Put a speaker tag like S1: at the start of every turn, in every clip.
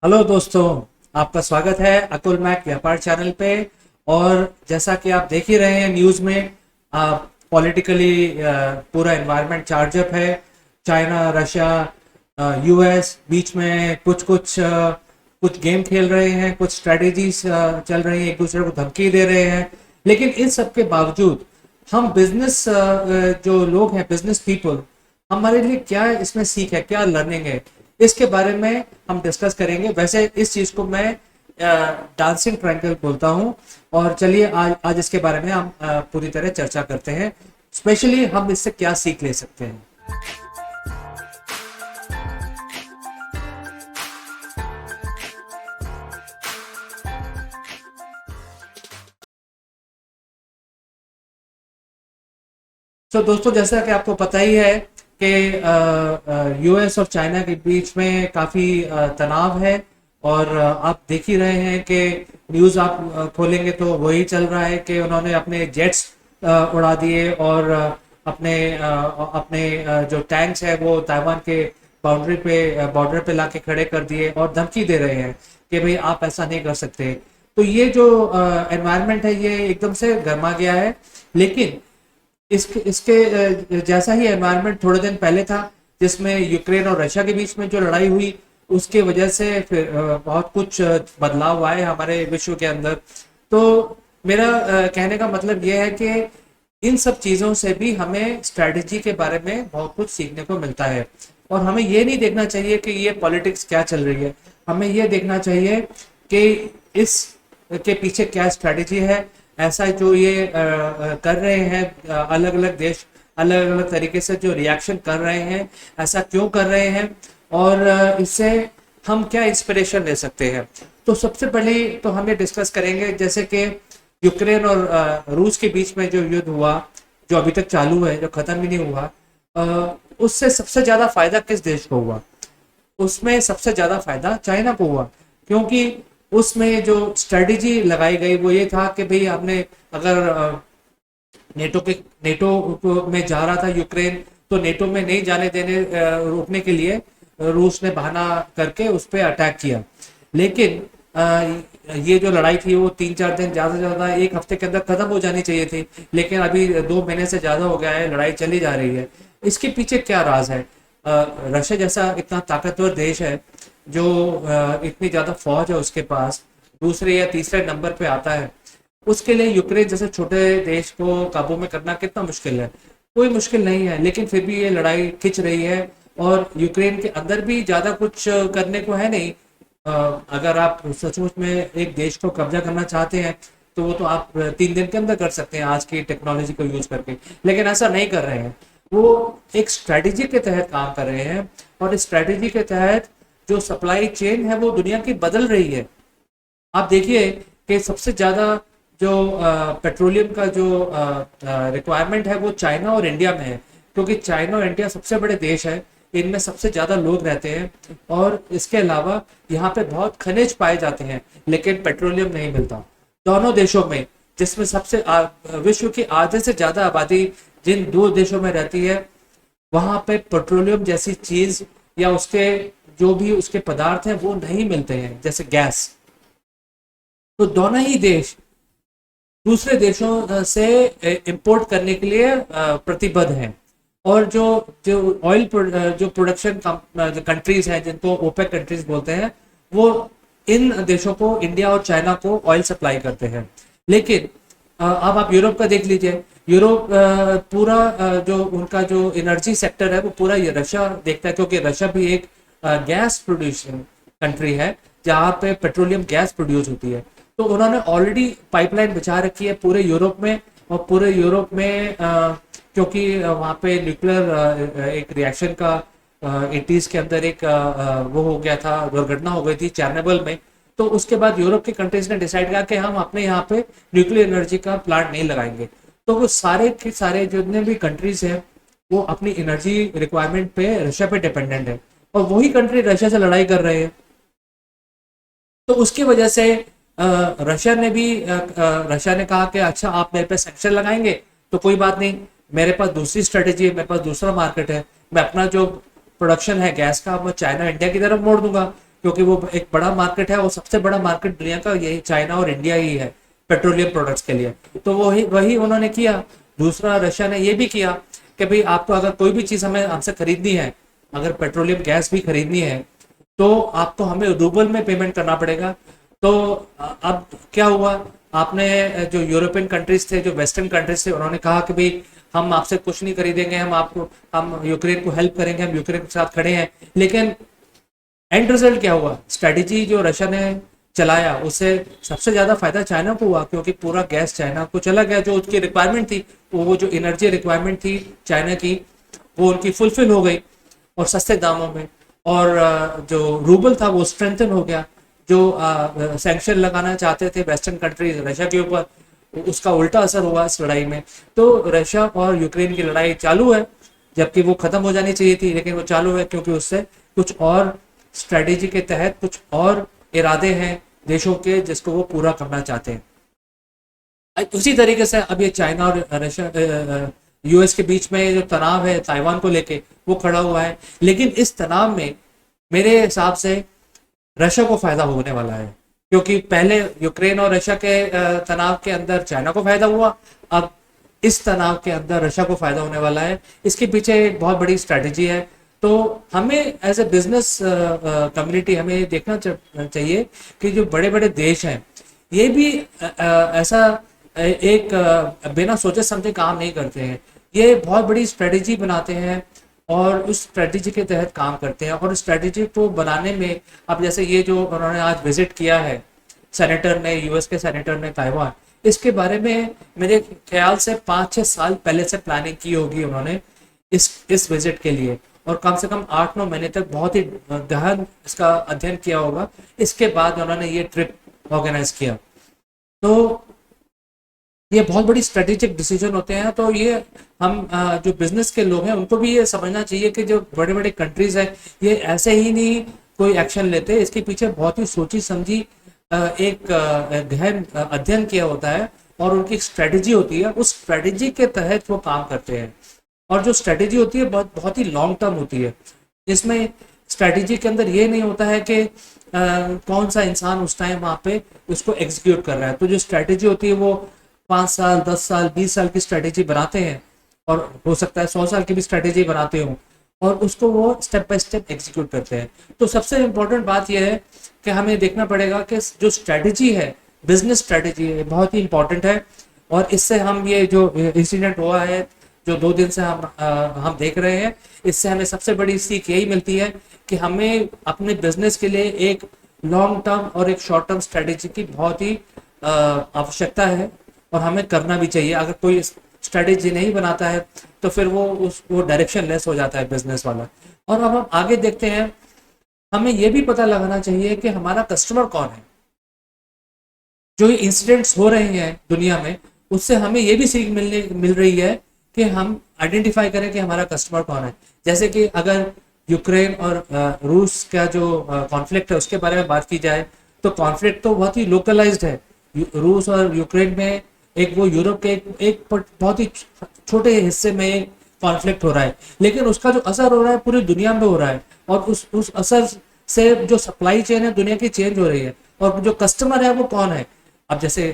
S1: Hello दोस्तों, आपका स्वागत है अकुल मैक व्यापार चैनल पे। और जैसा कि आप देख ही रहे हैं न्यूज़ में, पॉलिटिकली पूरा एनवायरनमेंट चार्ज अप है। चाइना, रशिया, यूएस बीच में कुछ गेम खेल रहे हैं, कुछ स्ट्रेटजीज चल रही हैं, एक दूसरे को धमकी दे रहे हैं। लेकिन इन सब के बावजूद हम बिजनेस जो लोग हैं, बिजनेस पीपल, हमारे लिए क्या इसमें सीख है, क्या लर्निंग है, इसके बारे में हम डिस्कस करेंगे। वैसे इस चीज को मैं डांसिंग ट्रायंगल बोलता हूं। और चलिए आज इसके बारे में हम पूरी तरह चर्चा करते हैं। स्पेशली हम इससे क्या सीख ले सकते हैं। तो दोस्तों, जैसा कि आपको पता ही है कि यूएस और चाइना के बीच में काफ़ी तनाव है। और आप देख ही रहे हैं कि न्यूज़ आप खोलेंगे तो वही चल रहा है कि उन्होंने अपने जेट्स उड़ा दिए और अपने जो टैंक्स है वो ताइवान के बॉर्डर पे लाके खड़े कर दिए और धमकी दे रहे हैं कि भाई आप ऐसा नहीं कर सकते। तो ये जो एनवायरनमेंट है ये एकदम से गर्मा गया है। लेकिन इसके जैसा ही एनवायरनमेंट थोड़े दिन पहले था, जिसमें यूक्रेन और रशिया के बीच में जो लड़ाई हुई, उसके वजह से फिर बहुत कुछ बदलाव आए हमारे विश्व के अंदर। तो मेरा कहने का मतलब यह है कि इन सब चीज़ों से भी हमें स्ट्रैटेजी के बारे में बहुत कुछ सीखने को मिलता है। और हमें ये नहीं देखना चाहिए कि ये पॉलिटिक्स क्या चल रही है, हमें ये देखना चाहिए कि इस के पीछे क्या स्ट्रैटेजी है। ऐसा जो ये कर रहे हैं अलग अलग देश, अलग अलग तरीके से जो रिएक्शन कर रहे हैं, ऐसा क्यों कर रहे हैं, और इससे हम क्या इंस्पिरेशन ले सकते हैं। तो सबसे पहले तो हम ये डिस्कस करेंगे, जैसे कि यूक्रेन और रूस के बीच में जो युद्ध हुआ, जो अभी तक चालू है, जो खत्म भी नहीं हुआ, उससे सबसे ज्यादा फायदा किस देश को हुआ? उसमें सबसे ज्यादा फायदा चाइना को हुआ। क्योंकि उसमें जो स्ट्रेटेजी लगाई गई वो ये था कि भाई हमने अगर नेटो में जा रहा था यूक्रेन, तो नेटो में नहीं जाने देने रोकने के लिए रूस ने बहाना करके उस पर अटैक किया। लेकिन ये जो लड़ाई थी वो 3-4 दिन, ज्यादा से ज्यादा एक हफ्ते के अंदर खत्म हो जानी चाहिए थी। लेकिन अभी 2 महीने से ज्यादा हो गया है, लड़ाई चली जा रही है। इसके पीछे क्या राज है? रशिया जैसा इतना ताकतवर देश है, जो इतनी ज्यादा फौज है उसके पास, दूसरे या तीसरे नंबर पे आता है। उसके लिए यूक्रेन जैसे छोटे देश को काबू में करना कितना मुश्किल है? कोई मुश्किल नहीं है। लेकिन फिर भी ये लड़ाई खिंच रही है। और यूक्रेन के अंदर भी ज्यादा कुछ करने को है नहीं। अगर आप सचमुच में एक देश को कब्जा करना चाहते हैं तो वो तो आप 3 दिन के अंदर कर सकते हैं आज की टेक्नोलॉजी को यूज करके। लेकिन ऐसा नहीं कर रहे हैं। वो एक स्ट्रेटेजी के तहत काम कर रहे हैं। और इस स्ट्रेटेजी के तहत जो सप्लाई चेन है वो दुनिया की बदल रही है। आप देखिए कि सबसे ज्यादा जो पेट्रोलियम का जो रिक्वायरमेंट है वो चाइना और इंडिया में है। क्योंकि चाइना और इंडिया सबसे बड़े देश है, इनमें सबसे ज्यादा लोग रहते हैं। और इसके अलावा यहाँ पे बहुत खनिज पाए जाते हैं, लेकिन पेट्रोलियम नहीं मिलता। दोनों देशों में, जिसमें विश्व की आधे से ज्यादा आबादी जिन दो देशों में रहती है, वहां पे पेट्रोलियम जैसी चीज या उसके जो भी उसके पदार्थ हैं वो नहीं मिलते हैं, जैसे गैस। तो दोनों ही देश दूसरे देशों से इंपोर्ट करने के लिए प्रतिबद्ध हैं। और जो जो ऑयल जो प्रोडक्शन कंट्रीज हैं, जिनको ओपेक कंट्रीज बोलते हैं, वो इन देशों को, इंडिया और चाइना को ऑयल सप्लाई करते हैं। लेकिन अब आप यूरोप का देख लीजिए। यूरोप पूरा जो उनका जो एनर्जी सेक्टर है वो पूरा ये रशिया देखता है। क्योंकि रशिया भी एक गैस प्रोड्यूसिंग कंट्री है, जहाँ पे पेट्रोलियम गैस प्रोड्यूस होती है। तो उन्होंने ऑलरेडी पाइपलाइन बिछा रखी है पूरे यूरोप में। और पूरे यूरोप में क्योंकि वहाँ पे न्यूक्लियर एक रिएक्शन का 80s के अंदर एक वो हो गया था, दुर्घटना हो गई थी चेरनोबिल में। तो उसके बाद यूरोप की कंट्रीज ने डिसाइड किया कि हम अपने यहाँ पे न्यूक्लियर एनर्जी का प्लांट नहीं लगाएंगे। तो वो सारे के सारे जितने भी कंट्रीज हैं वो अपनी एनर्जी रिक्वायरमेंट पे रशिया पे डिपेंडेंट है। और वही कंट्री रशिया से लड़ाई कर रहे हैं। तो उसकी वजह से रशिया ने कहा कि अच्छा, आप मेरे पे सैंक्शन लगाएंगे तो कोई बात नहीं, मेरे पास दूसरी स्ट्रेटेजी है, मेरे पास दूसरा मार्केट है। मैं अपना जो प्रोडक्शन है गैस का, मैं चाइना इंडिया की तरफ मोड़ दूंगा। क्योंकि वो एक बड़ा मार्केट है और सबसे बड़ा मार्केट दुनिया का यही चाइना और इंडिया ही है पेट्रोलियम प्रोडक्ट्स के लिए। तो वही वही उन्होंने किया। दूसरा रशिया ने ये भी किया कि भाई आपको अगर कोई भी चीज़ हमें हमसे खरीदनी है, अगर पेट्रोलियम गैस भी खरीदनी है तो आपको हमें रूबल में पेमेंट करना पड़ेगा। तो अब क्या हुआ, आपने जो यूरोपियन कंट्रीज थे, जो वेस्टर्न कंट्रीज थे, उन्होंने कहा कि भाई हम आपसे कुछ नहीं खरीदेंगे, हम यूक्रेन को हेल्प करेंगे, हम यूक्रेन के साथ खड़े हैं। लेकिन एंड रिजल्ट क्या हुआ, स्ट्रेटेजी जो रशिया ने चलाया उससे सबसे ज्यादा फायदा चाइना को हुआ, क्योंकि पूरा गैस चाइना को चला गया। जो उसकी रिक्वायरमेंट थी, वो जो एनर्जी रिक्वायरमेंट थी चाइना की, वो उनकी फुलफिल हो गई और सस्ते दामों में। और जो रूबल था वो स्ट्रेंथन हो गया। जो सैंक्शन लगाना चाहते थे वेस्टर्न कंट्रीज रशिया के ऊपर, उसका उल्टा असर हुआ इस लड़ाई में। तो रशिया और यूक्रेन की लड़ाई चालू है, जबकि वो खत्म हो जानी चाहिए थी, लेकिन वो चालू है क्योंकि उससे कुछ और स्ट्रेटेजी के तहत कुछ और इरादे हैं देशों के, जिसको वो पूरा करना चाहते हैं। उसी तरीके से अब ये चाइना और रशिया यूएस के बीच में जो तनाव है ताइवान को लेके, वो खड़ा हुआ है। लेकिन इस तनाव में मेरे हिसाब से रशिया को फायदा होने वाला है, क्योंकि पहले यूक्रेन और रशिया के तनाव के अंदर चाइना को फायदा हुआ, अब इस तनाव के अंदर रशिया को फायदा होने वाला है। इसके पीछे एक बहुत बड़ी स्ट्रैटेजी है। तो हमें एज ए बिजनेस कम्युनिटी हमें ये देखना चाहिए कि जो बड़े बड़े देश हैं ये भी ऐसा एक बिना सोचे समझे काम नहीं करते हैं। ये बहुत बड़ी स्ट्रेटेजी बनाते हैं और उस स्ट्रेटेजी के तहत काम करते हैं। और स्ट्रेटेजी को बनाने में, अब जैसे ये जो उन्होंने आज विजिट किया है सेनेटर ने, यूएस के सेनेटर ने ताइवान, इसके बारे में मेरे ख्याल से 5-6 साल पहले से प्लानिंग की होगी उन्होंने इस विजिट के लिए, और कम से कम 8-9 महीने तक बहुत ही गहन इसका अध्ययन किया होगा। इसके बाद उन्होंने ये ट्रिप ऑर्गेनाइज किया। तो ये बहुत बड़ी स्ट्रेटेजिक डिसीजन होते हैं। तो ये हम जो बिजनेस के लोग हैं उनको भी ये समझना चाहिए कि जो बड़े बड़े कंट्रीज हैं ये ऐसे ही नहीं कोई एक्शन लेते, इसके पीछे बहुत ही सोची समझी एक गहन अध्ययन किया होता है और उनकी स्ट्रेटेजी होती है। उस स्ट्रेटेजी के तहत वो काम करते हैं, और जो स्ट्रेटेजी होती है बहुत ही लॉन्ग टर्म होती है। इसमें स्ट्रेटेजी के अंदर ये नहीं होता है कि कौन सा इंसान उस टाइम वहाँ पे उसको एग्जीक्यूट कर रहा है। तो जो स्ट्रेटेजी होती है वो 5 साल, 10 साल, 20 साल की स्ट्रेटेजी बनाते हैं, और हो सकता है 100 साल की भी स्ट्रेटेजी बनाते हो, और उसको वो स्टेप बाय स्टेप एग्जीक्यूट करते हैं। तो सबसे इम्पोर्टेंट बात यह है कि हमें देखना पड़ेगा कि जो स्ट्रेटेजी है, बिजनेस स्ट्रेटेजी है, बहुत ही इंपॉर्टेंट है। और इससे हम ये जो इंसिडेंट हुआ है, जो 2 दिन से हम देख रहे हैं, इससे हमें सबसे बड़ी सीख यही मिलती है कि हमें अपने बिजनेस के लिए एक लॉन्ग टर्म और एक शॉर्ट टर्म स्ट्रेटेजी की बहुत ही आवश्यकता है, और हमें करना भी चाहिए। अगर कोई स्ट्रेटेजी नहीं बनाता है तो फिर वो डायरेक्शन लेस हो जाता है बिजनेस वाला। और अब हम आगे देखते हैं, हमें ये भी पता लगाना चाहिए कि हमारा कस्टमर कौन है। जो ये इंसिडेंट्स हो रहे हैं दुनिया में, उससे हमें ये भी सीख मिल रही है कि हम आइडेंटिफाई करें कि हमारा कस्टमर कौन है। जैसे कि अगर यूक्रेन और रूस का जो कॉन्फ्लिक्ट है उसके बारे में बात की जाए, तो कॉन्फ्लिक्ट तो बहुत ही लोकलाइज्ड है। रूस और यूक्रेन में एक वो यूरोप के एक बहुत ही छोटे हिस्से में कॉन्फ्लिक्ट हो रहा है, लेकिन उसका जो असर हो रहा है पूरी दुनिया में हो रहा है, और उस असर से जो सप्लाई चेन है दुनिया की चेंज हो रही है। और जो कस्टमर है वो कौन है। अब जैसे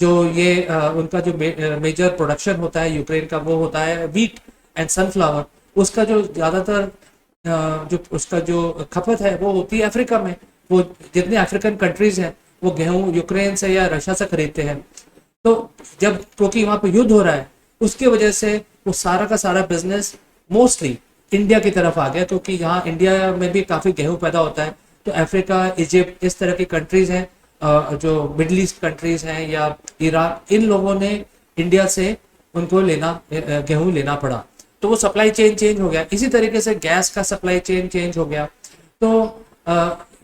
S1: जो ये उनका जो मेजर प्रोडक्शन होता है यूक्रेन का, वो होता है व्हीट एंड सनफ्लावर। उसका जो ज़्यादातर जो उसका जो खपत है वो होती है अफ्रीका में। वो जितने अफ्रीकन कंट्रीज हैं वो गेहूं यूक्रेन से या रशिया से खरीदते हैं। तो जब क्योंकि वहाँ पे युद्ध हो रहा है, उसकी वजह से वो सारा का सारा बिजनेस मोस्टली इंडिया की तरफ आ गया, क्योंकि यहाँ इंडिया में भी काफ़ी गेहूं पैदा होता है। तो अफ्रीका, इजिप्ट, इस तरह की कंट्रीज हैं, जो मिडल ईस्ट कंट्रीज हैं या इराक, इन लोगों ने इंडिया से उनको गेहूं लेना पड़ा। तो वो सप्लाई चेन चेंज हो गया। इसी तरीके से गैस का सप्लाई चेन चेंज हो गया। तो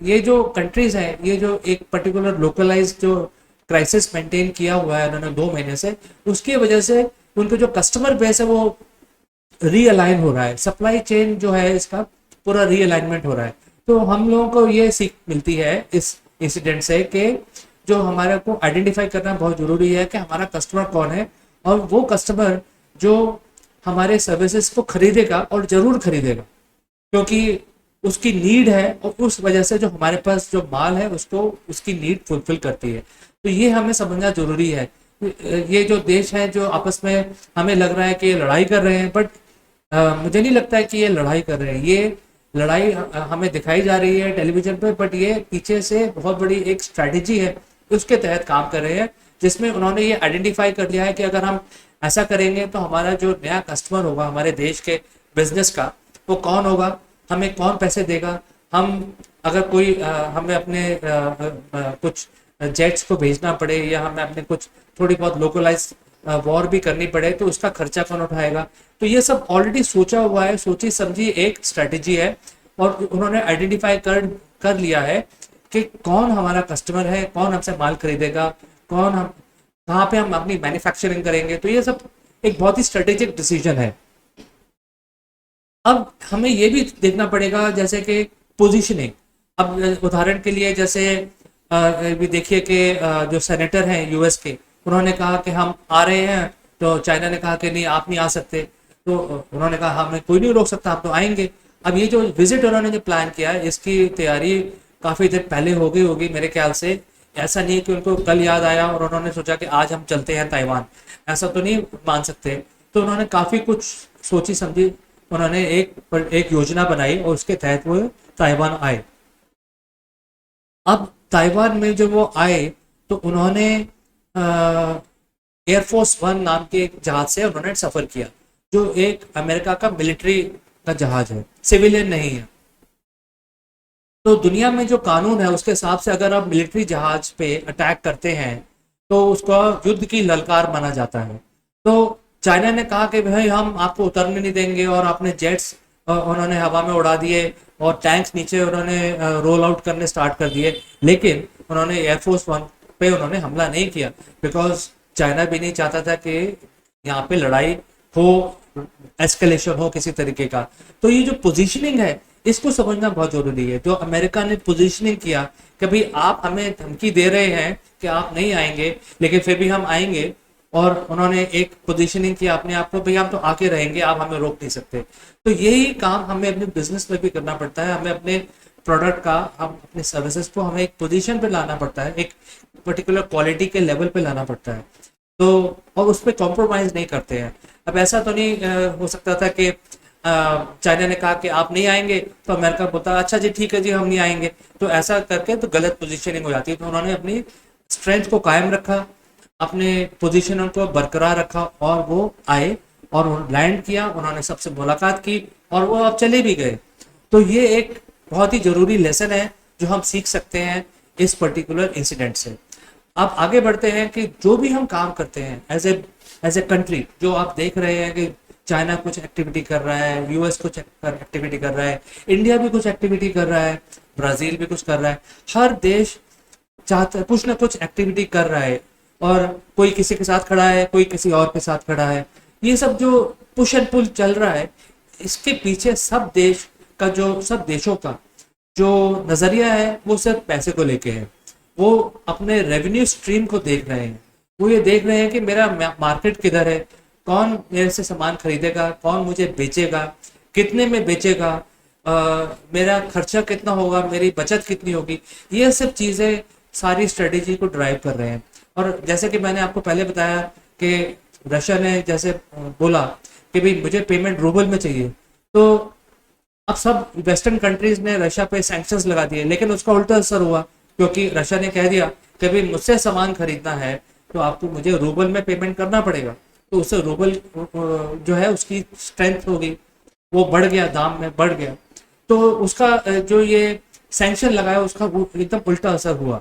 S1: ये जो कंट्रीज हैं, ये जो एक पर्टिकुलर लोकलाइज जो क्राइसिस मेंटेन किया हुआ है उन्होंने 2 महीने से, उसकी वजह से उनके जो कस्टमर बेस है वो रीअलाइन हो रहा है। सप्लाई चेन जो है इसका पूरा रीअलाइनमेंट हो रहा है। तो हम लोगों को ये सीख मिलती है इस इंसिडेंट से कि जो हमारे को आइडेंटिफाई करना बहुत जरूरी है कि हमारा कस्टमर कौन है, और वो कस्टमर जो हमारे सर्विसेज को खरीदेगा और जरूर खरीदेगा, क्योंकि उसकी नीड है, और उस वजह से जो हमारे पास जो माल है उसको उसकी नीड फुलफिल करती है। तो ये हमें समझना जरूरी है। ये जो देश हैं जो आपस में हमें लग रहा है कि ये लड़ाई कर रहे हैं, बट मुझे नहीं लगता है कि ये लड़ाई कर रहे हैं। ये लड़ाई हमें दिखाई जा रही है टेलीविजन पे, बट ये पीछे से बहुत बड़ी एक स्ट्रैटेजी है, उसके तहत काम कर रहे हैं, जिसमें उन्होंने ये आइडेंटिफाई कर लिया है कि अगर हम ऐसा करेंगे तो हमारा जो नया कस्टमर होगा हमारे देश के बिजनेस का, वो कौन होगा, हमें कौन पैसे देगा। हम अगर कोई हमें अपने कुछ जेट्स को भेजना पड़े, या हमें अपने कुछ थोड़ी बहुत लोकलाइज वॉर भी करनी पड़े, तो उसका खर्चा कौन उठाएगा। तो ये सब ऑलरेडी सोचा हुआ है, सोची समझी एक स्ट्रेटेजी है, और उन्होंने आइडेंटिफाई कर कर लिया है कि कौन हमारा कस्टमर है, कौन हमसे माल खरीदेगा, कौन हम कहाँ पे हम अपनी मैन्युफैक्चरिंग करेंगे। तो ये सब एक बहुत ही स्ट्रेटेजिक डिसीजन है। अब हमें ये भी देखना पड़ेगा जैसे कि पोजीशनिंग। अब उदाहरण के लिए जैसे भी देखिए कि जो सेनेटर हैं यूएस के, उन्होंने कहा कि हम आ रहे हैं, तो चाइना ने कहा कि नहीं आप नहीं आ सकते। तो उन्होंने कहा हमें कोई नहीं रोक सकता, हम तो आएंगे। अब ये जो विजिट उन्होंने जो प्लान किया है, इसकी तैयारी काफ़ी देर पहले हो गई होगी मेरे ख्याल से। ऐसा नहीं है कि उनको कल याद आया और उन्होंने सोचा कि आज हम चलते हैं ताइवान, ऐसा तो नहीं मान सकते। तो उन्होंने काफ़ी कुछ सोची समझी, उन्होंने एक योजना बनाई और उसके तहत वो ताइवान आए। अब ताइवान में जब वो आए, तो उन्होंने एयरफोर्स वन नाम के एक जहाज से उन्होंने सफर किया, जो एक अमेरिका का मिलिट्री का जहाज है, सिविलियन नहीं है। तो दुनिया में जो कानून है उसके हिसाब से अगर आप मिलिट्री जहाज पे अटैक करते हैं तो उसको युद्ध की ललकार माना जाता है। तो चाइना ने कहा कि भाई हम आपको उतरने नहीं देंगे, और अपने जेट्स उन्होंने हवा में उड़ा दिए, और टैंक्स नीचे उन्होंने रोल आउट करने स्टार्ट कर दिए। लेकिन उन्होंने एयरफोर्स वन पे उन्होंने हमला नहीं किया, बिकॉज चाइना भी नहीं चाहता था कि यहाँ पे लड़ाई हो, एस्केलेशन हो किसी तरीके का। तो ये जो पोजीशनिंग है इसको समझना बहुत जरूरी है। जो अमेरिका ने पोजीशनिंग किया कि भाई आप हमें धमकी दे रहे हैं कि आप नहीं आएंगे, लेकिन फिर भी हम आएंगे, और उन्होंने एक पोजीशनिंग किया अपने आप को, भाई हम तो आके रहेंगे, आप हमें रोक नहीं सकते। तो यही काम हमें अपने बिजनेस में भी करना पड़ता है। हमें अपने प्रोडक्ट का, हम अपने सर्विसेज को हमें एक पोजीशन पे लाना पड़ता है, एक पर्टिकुलर क्वालिटी के लेवल पे लाना पड़ता है। तो और उस पर कॉम्प्रोमाइज नहीं करते हैं। अब ऐसा तो नहीं हो सकता था कि चाइना ने कहा कि आप नहीं आएंगे, तो अमेरिका बोलता अच्छा जी ठीक है जी हम नहीं आएंगे। तो ऐसा करके तो गलत पोजीशनिंग हो जाती है। तो उन्होंने अपनी स्ट्रेंथ को कायम रखा, अपने पोजीशन को बरकरार रखा, और वो आए और लैंड किया, उन्होंने सबसे मुलाकात की, और वो अब चले भी गए। तो ये एक बहुत ही जरूरी लेसन है जो हम सीख सकते हैं इस पर्टिकुलर इंसिडेंट से। अब आगे बढ़ते हैं कि जो भी हम काम करते हैं एज ए कंट्री, जो आप देख रहे हैं कि चाइना कुछ एक्टिविटी कर रहा है, यूएस कुछ एक्टिविटी कर रहा है, इंडिया भी कुछ एक्टिविटी कर रहा है, ब्राजील भी कुछ कर रहा है। हर देश चाहता कुछ ना कुछ एक्टिविटी कर रहा है, और कोई किसी के साथ खड़ा है, कोई किसी और के साथ खड़ा है। ये सब जो पुश एंड पुल चल रहा है, इसके पीछे सब देशों का जो नजरिया है वो सिर्फ पैसे को लेके है। वो अपने रेवेन्यू स्ट्रीम को देख रहे हैं। वो ये देख रहे हैं कि मेरा मार्केट किधर है, कौन मेरे से सामान खरीदेगा, कौन मुझे बेचेगा, कितने में बेचेगा, मेरा खर्चा कितना होगा, मेरी बचत कितनी होगी। ये सब चीज़ें सारी स्ट्रेटेजी को ड्राइव कर रहे हैं। और जैसे कि मैंने आपको पहले बताया कि रशिया ने जैसे बोला कि भाई मुझे पेमेंट रूबल में चाहिए, तो अब सब वेस्टर्न कंट्रीज ने रशिया पे सैंक्शंस लगा दिए, लेकिन उसका उल्टा असर हुआ, क्योंकि रशिया ने कह दिया कि भाई मुझसे सामान खरीदना है तो आपको मुझे रूबल में पेमेंट करना पड़ेगा। तो उससे रूबल जो है उसकी स्ट्रेंथ होगी, वो बढ़ गया, दाम में बढ़ गया। तो उसका जो ये सैंक्शन लगाया उसका वो एकदम उल्टा असर हुआ।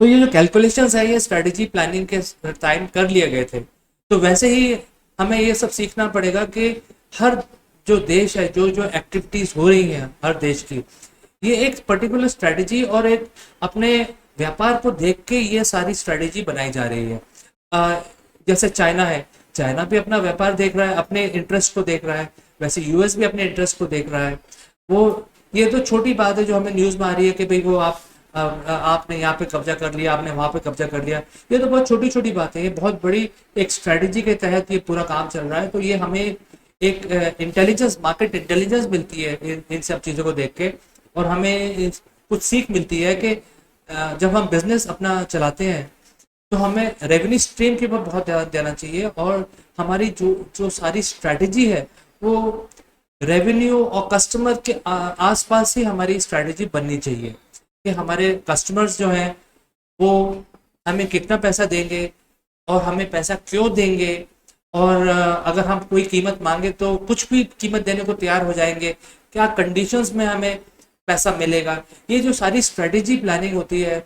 S1: तो ये जो कैलकुलेशंस है ये स्ट्रेटेजी प्लानिंग के टाइम कर लिए गए थे। तो वैसे ही हमें ये सब सीखना पड़ेगा कि हर जो देश है, जो जो एक्टिविटीज हो रही हैं हर देश की, ये एक पर्टिकुलर स्ट्रेटेजी और एक अपने व्यापार को देख के ये सारी स्ट्रेटेजी बनाई जा रही है। जैसे चाइना है, चाइना भी अपना व्यापार देख रहा है, अपने इंटरेस्ट को देख रहा है, वैसे यूएस भी अपने इंटरेस्ट को देख रहा है। वो ये तो छोटी बात है जो हमें न्यूज़ में आ रही है कि भाई वो आपने यहाँ पे कब्जा कर लिया, आपने वहाँ पे कब्जा कर लिया। ये तो बहुत छोटी छोटी बात है, ये बहुत बड़ी एक स्ट्रेटेजी के तहत ये पूरा काम चल रहा है। तो ये हमें एक इंटेलिजेंस, मार्केट इंटेलिजेंस मिलती है इन सब चीज़ों को देख के। और हमें कुछ सीख मिलती है कि जब हम बिजनेस अपना चलाते हैं तो हमें रेवेन्यू स्ट्रीम के ऊपर बहुत ध्यान देना चाहिए, और हमारी जो जो सारी स्ट्रैटेजी है वो रेवेन्यू और कस्टमर के आसपास ही हमारी स्ट्रैटेजी बननी चाहिए कि हमारे कस्टमर्स जो हैं वो हमें कितना पैसा देंगे और हमें पैसा क्यों देंगे, और अगर हम कोई कीमत मांगे तो कुछ भी कीमत देने को तैयार हो जाएंगे, क्या कंडीशंस में हमें पैसा मिलेगा। ये जो सारी स्ट्रेटेजी प्लानिंग होती है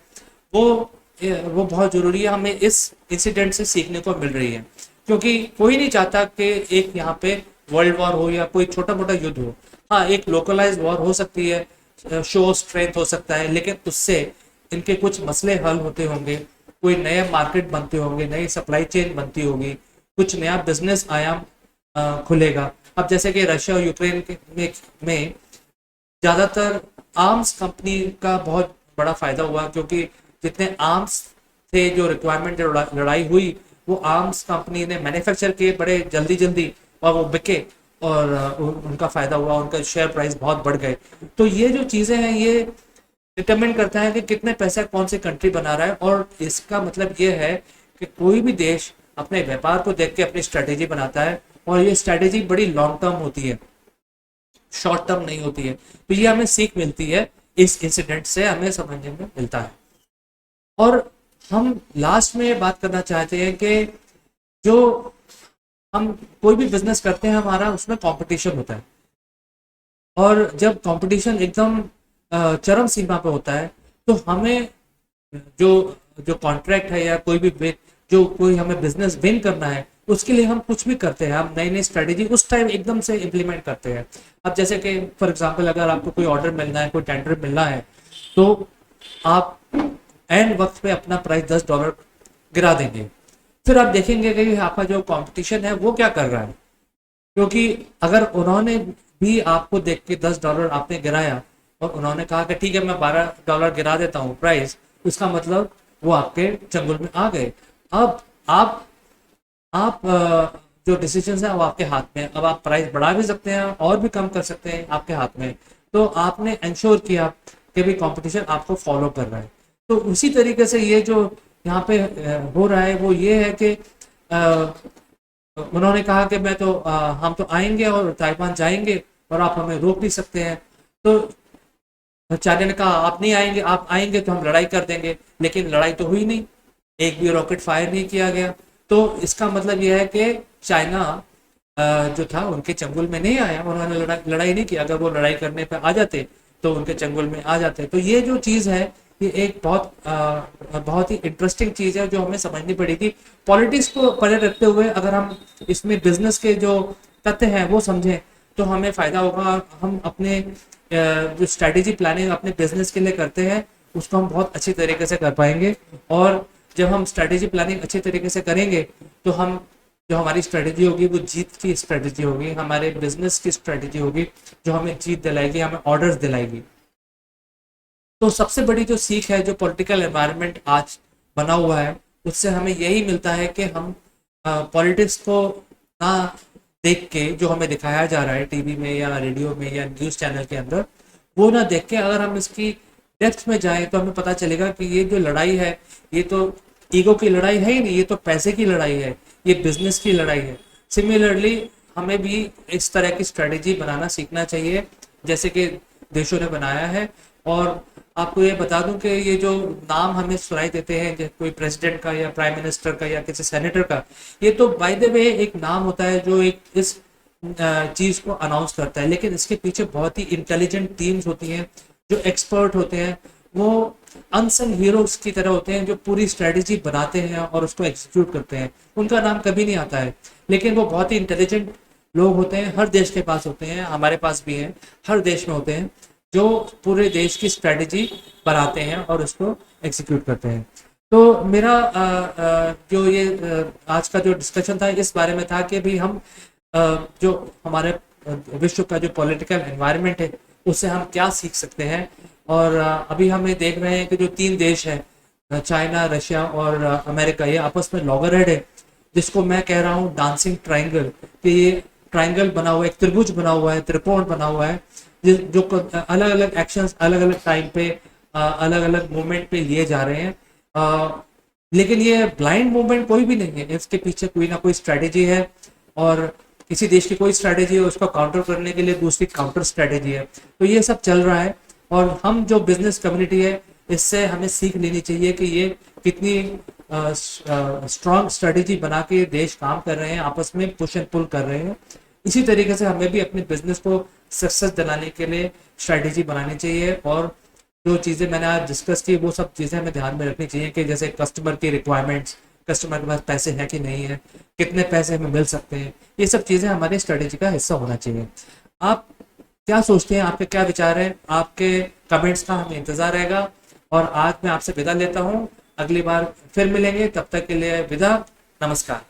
S1: वो वो बहुत ज़रूरी है, हमें इस इंसिडेंट से सीखने को मिल रही है। क्योंकि कोई नहीं चाहता कि एक यहाँ पे वर्ल्ड वॉर हो या कोई छोटा मोटा युद्ध हो। हाँ, एक लोकलाइज वॉर हो सकती है, शो स्ट्रेंथ हो सकता है, लेकिन उससे इनके कुछ मसले हल होते होंगे, कोई नया मार्केट बनते होंगे, नई सप्लाई चेन बनती होगी, कुछ नया बिजनेस आयाम खुलेगा। अब जैसे कि रशिया और यूक्रेन में ज़्यादातर आर्म्स कंपनी का बहुत बड़ा फायदा हुआ, क्योंकि जितने आर्म्स थे, जो रिक्वायरमेंट, जो लड़ाई हुई, वो आर्म्स कंपनी ने मैन्युफैक्चर किए बड़े जल्दी जल्दी, और वो बिके, और उनका फायदा हुआ, उनका शेयर प्राइस बहुत बढ़ गए। तो ये जो चीज़ें हैं ये डिटरमिन करता है कि कितने पैसे कौन सी कंट्री बना रहा है। और इसका मतलब ये है कि कोई भी देश अपने व्यापार को देख के अपनी स्ट्रेटेजी बनाता है, और ये स्ट्रेटेजी बड़ी लॉन्ग टर्म होती है, शॉर्ट टर्म नहीं होती है। तो ये हमें सीख मिलती है, इस इंसिडेंट से हमें समझने में मिलता है। और हम लास्ट में बात करना चाहते हैं कि जो हम कोई भी बिजनेस करते हैं हमारा उसमें कंपटीशन होता है, और जब कंपटीशन एकदम चरम सीमा पे होता है तो हमें जो जो कॉन्ट्रैक्ट है या कोई भी जो कोई हमें बिजनेस विन करना है उसके लिए हम कुछ भी करते हैं, हम नई नई स्ट्रेटेजी उस टाइम एकदम से इम्प्लीमेंट करते हैं। अब जैसे कि फॉर एग्जांपल अगर आपको कोई ऑर्डर मिलना है, कोई टेंडर मिलना है, तो आप एंड वक्त पे अपना प्राइस $10 गिरा देंगे। फिर आप देखेंगे कि आपका जो कंपटीशन है वो क्या कर रहा है, क्योंकि अगर उन्होंने भी आपको देख के $10 आपने गिराया और उन्होंने कहा कि ठीक है मैं $12 गिरा देता हूँ प्राइस, उसका मतलब वो आपके चंगुल में आ गए। अब आप जो डिसीजन है वो आपके हाथ में है। अब आप प्राइस बढ़ा भी सकते हैं और भी कम कर सकते हैं, आपके हाथ में। तो आपने इंश्योर किया कि भी कंपटीशन आपको फॉलो कर रहा है। तो उसी तरीके से ये जो यहाँ पे हो रहा है वो ये है कि उन्होंने कहा कि हम तो आएंगे और ताइवान जाएंगे और आप हमें रोक नहीं सकते हैं। तो चाइना ने कहा आप नहीं आएंगे, आप आएंगे तो हम लड़ाई कर देंगे, लेकिन लड़ाई तो हुई नहीं, एक भी रॉकेट फायर नहीं किया गया। तो इसका मतलब यह है कि चाइना जो था उनके चंगुल में नहीं आया, उन्होंने लड़ाई नहीं की। अगर वो लड़ाई करने पर आ जाते तो उनके चंगुल में आ जाते। तो ये जो चीज़ है ये एक बहुत ही इंटरेस्टिंग चीज़ है जो हमें समझनी पड़ेगी। पॉलिटिक्स को परे रखते हुए अगर हम इसमें बिजनेस के जो तथ्य हैं वो समझें तो हमें फ़ायदा होगा। हम अपने जो स्ट्रैटेजी प्लानिंग अपने बिजनेस के लिए करते हैं उसको हम बहुत अच्छी तरीके से कर पाएंगे। और जब हम स्ट्रैटेजी प्लानिंग अच्छे तरीके से करेंगे तो हम जो हमारी स्ट्रैटेजी होगी वो जीत की स्ट्रैटेजी होगी, हमारे बिजनेस की स्ट्रैटेजी होगी जो हमें जीत दिलाएगी, हमें ऑर्डर्स दिलाएगी। तो सबसे बड़ी जो सीख है, जो पॉलिटिकल एनवायरनमेंट आज बना हुआ है, उससे हमें यही मिलता है कि हम पॉलिटिक्स को ना देख के जो हमें दिखाया जा रहा है टीवी में या रेडियो में या न्यूज़ चैनल के अंदर, वो ना देख के अगर हम इसकी डेप्थ में जाएं तो हमें पता चलेगा कि ये जो लड़ाई है ये तो ईगो की लड़ाई है ही नहीं, ये तो पैसे की लड़ाई है, ये बिजनेस की लड़ाई है। सिमिलरली हमें भी इस तरह की स्ट्रेटेजी बनाना सीखना चाहिए जैसे कि देशों ने बनाया है। और आपको ये बता दूं कि ये जो नाम हमें सुनाई देते हैं कोई प्रेसिडेंट का या प्राइम मिनिस्टर का या किसी सेनेटर का, ये तो बाय द वे एक नाम होता है जो एक इस चीज़ को अनाउंस करता है, लेकिन इसके पीछे बहुत ही इंटेलिजेंट टीम्स होती हैं जो एक्सपर्ट होते हैं, वो अनसंग हीरोज की तरह होते हैं जो पूरी स्ट्रेटेजी बनाते हैं और उसको एग्जीक्यूट करते हैं। उनका नाम कभी नहीं आता है, लेकिन वो बहुत ही इंटेलिजेंट लोग होते हैं, हर देश के पास होते हैं, हमारे पास भी हैं, हर देश में होते हैं जो पूरे देश की स्ट्रेटेजी बनाते हैं और उसको एग्जीक्यूट करते हैं। तो मेरा जो ये आज का जो डिस्कशन था इस बारे में था कि भी हम जो हमारे विश्व का जो पॉलिटिकल एनवायरनमेंट है उससे हम क्या सीख सकते हैं। और अभी हमें देख रहे हैं कि जो 3 देश हैं चाइना, रशिया और अमेरिका, ये आपस में लॉगरहेड है, जिसको मैं कह रहा हूँ डांसिंग ट्रायंगल, कि ये ट्रायंगल बना हुआ है, एक त्रिभुज बना हुआ है, त्रिकोण बना हुआ है, जो अलग अलग एक्शंस अलग अलग टाइम पे अलग अलग मोमेंट पे लिए जा रहे हैं। लेकिन ये ब्लाइंड मूवमेंट कोई भी नहीं है, इसके पीछे कोई ना कोई स्ट्रेटेजी है, और किसी देश की कोई स्ट्रेटेजी है, उसको काउंटर करने के लिए दूसरी काउंटर स्ट्रेटेजी है। तो ये सब चल रहा है, और हम जो बिजनेस कम्युनिटी है इससे हमें सीख लेनी चाहिए कि ये कितनी स्ट्रॉन्ग स्ट्रेटेजी बना के देश काम कर रहे हैं, आपस में पुश एंड पुल कर रहे हैं। इसी तरीके से हमें भी अपने बिजनेस को सक्सेस दिलाने के लिए स्ट्रेटेजी बनानी चाहिए, और जो चीज़ें मैंने आज डिस्कस की वो सब चीज़ें हमें ध्यान में रखनी चाहिए कि जैसे कस्टमर की रिक्वायरमेंट्स, कस्टमर के पास पैसे हैं कि नहीं है, कितने पैसे हमें मिल सकते हैं, ये सब चीज़ें हमारी स्ट्रेटेजी का हिस्सा होना चाहिए। आप क्या सोचते हैं, आपके क्या विचार हैं? आपके कमेंट्स का हमें इंतज़ार रहेगा, और आज मैं आपसे विदा लेता हूँ। अगली बार फिर मिलेंगे, तब तक के लिए विदा, नमस्कार।